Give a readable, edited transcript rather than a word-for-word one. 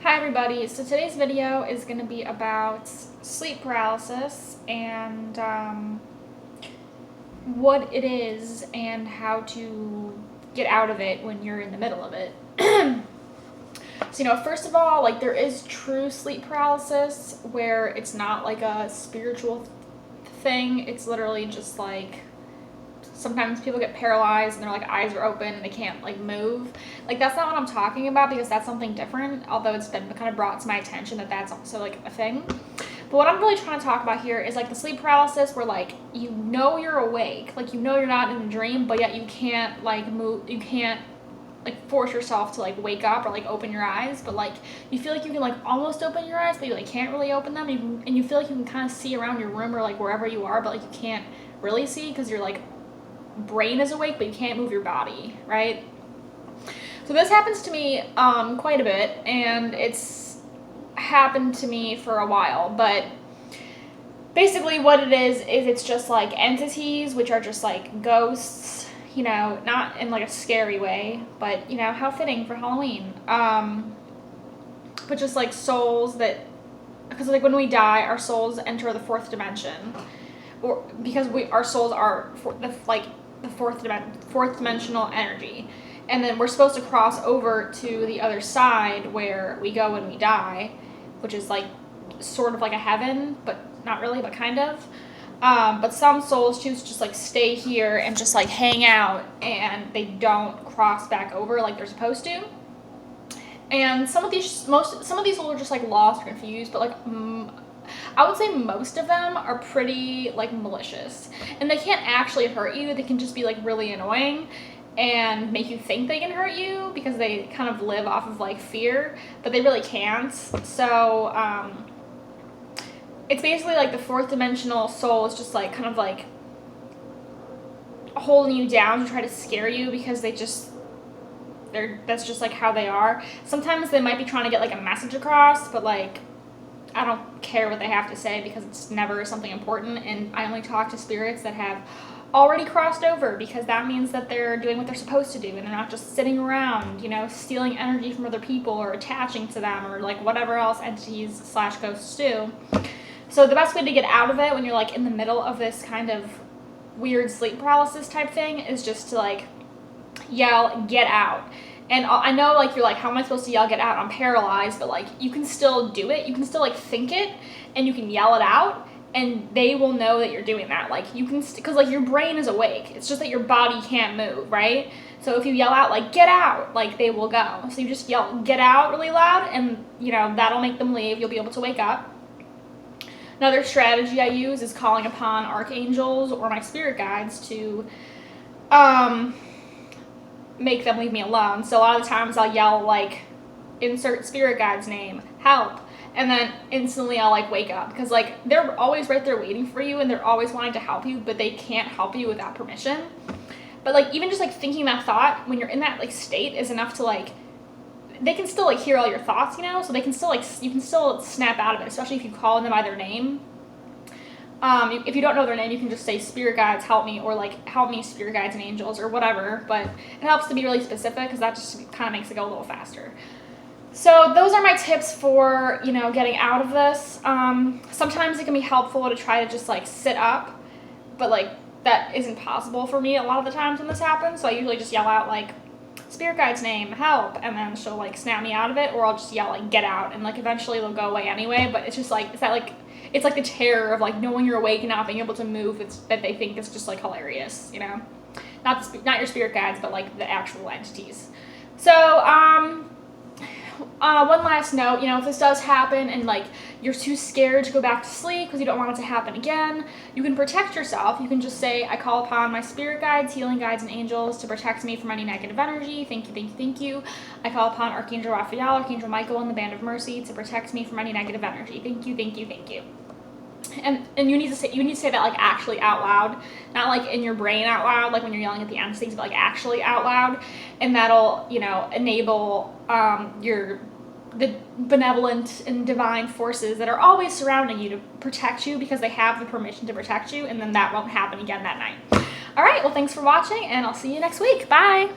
Hi everybody, so today's video is going to be about sleep paralysis and what it is and how to get out of it when you're in the middle of it. So, first of all, there is true sleep paralysis where it's not like a spiritual thing. It's literally just sometimes people get paralyzed and their eyes are open and they can't move. That's not what I'm talking about, because that's something different, although it's been kind of brought to my attention that that's also a thing. But what I'm really trying to talk about here is the sleep paralysis where you're awake, you're not in a dream, but yet you can't move, you can't force yourself to wake up or open your eyes, but you feel like you can almost open your eyes, but you can't really open them, and you feel like you can kind of see around your room or wherever you are, but you can't really see because your brain is awake, but you can't move your body, right? So this happens to me quite a bit, and it's happened to me for a while, but basically what it is it's just entities, which are just ghosts, not in a scary way, but how fitting for Halloween, but just souls that, because when we die, our souls enter the fourth dimension, or because our souls are the fourth dimensional energy, and then we're supposed to cross over to the other side where we go when we die, which is sort of like a heaven, but not really, but kind of. But some souls choose to just stay here and just hang out, and they don't cross back over like they're supposed to. And some of these souls are just lost or confused, but I would say most of them are pretty malicious, and they can't actually hurt you. They can just be really annoying and make you think they can hurt you because they kind of live off of fear, but they really can't. So it's basically the fourth dimensional soul is just kind of holding you down to try to scare you, because that's just how they are. Sometimes they might be trying to get a message across, but I don't care what they have to say because it's never something important, and I only talk to spirits that have already crossed over, because that means that they're doing what they're supposed to do and they're not just sitting around, stealing energy from other people or attaching to them or whatever else entities / ghosts do. So the best way to get out of it when you're in the middle of this kind of weird sleep paralysis type thing is just to yell, "Get out." And I know you're how am I supposed to yell "get out"? I'm paralyzed, but you can still do it. You can still think it, and you can yell it out, and they will know that you're doing that. You can, because your brain is awake. It's just that your body can't move, right? So if you yell out "get out," they will go. So you just yell "get out" really loud, and that'll make them leave. You'll be able to wake up. Another strategy I use is calling upon archangels or my spirit guides to make them leave me alone. So a lot of the times I'll yell insert spirit guide's name, "help," and then instantly I'll wake up, because they're always right there waiting for you, and they're always wanting to help you, but they can't help you without permission. But even just thinking that thought when you're in that state is enough to they can still hear all your thoughts, so they can still you can still snap out of it, especially if you call them by their name. If you don't know their name, you can just say "spirit guides, help me," or "help me, spirit guides and angels," or whatever, but it helps to be really specific, because that just kind of makes it go a little faster. So those are my tips for getting out of this. Sometimes it can be helpful to try to just sit up, but that isn't possible for me a lot of the times when this happens, so I usually just yell out "spirit guide's name, help," and then she'll snap me out of it, or I'll just yell "get out," and eventually they'll go away anyway. But it's just it's that it's the terror of knowing you're awake and not being able to move. It's that they think it's just hilarious, not your spirit guides, but the actual entities. So one last note, if this does happen and you're too scared to go back to sleep because you don't want it to happen again, you can protect yourself. You can just say, "I call upon my spirit guides, healing guides, and angels to protect me from any negative energy. Thank you, thank you, thank you. I call upon Archangel Raphael, Archangel Michael, and the Band of Mercy to protect me from any negative energy. Thank you, thank you, thank you." And you need to say that actually out loud, not in your brain out loud, when you're yelling at the entities, but actually out loud, and that'll enable the benevolent and divine forces that are always surrounding you to protect you, because they have the permission to protect you, and then that won't happen again that night. All right, well, thanks for watching, and I'll see you next week. Bye.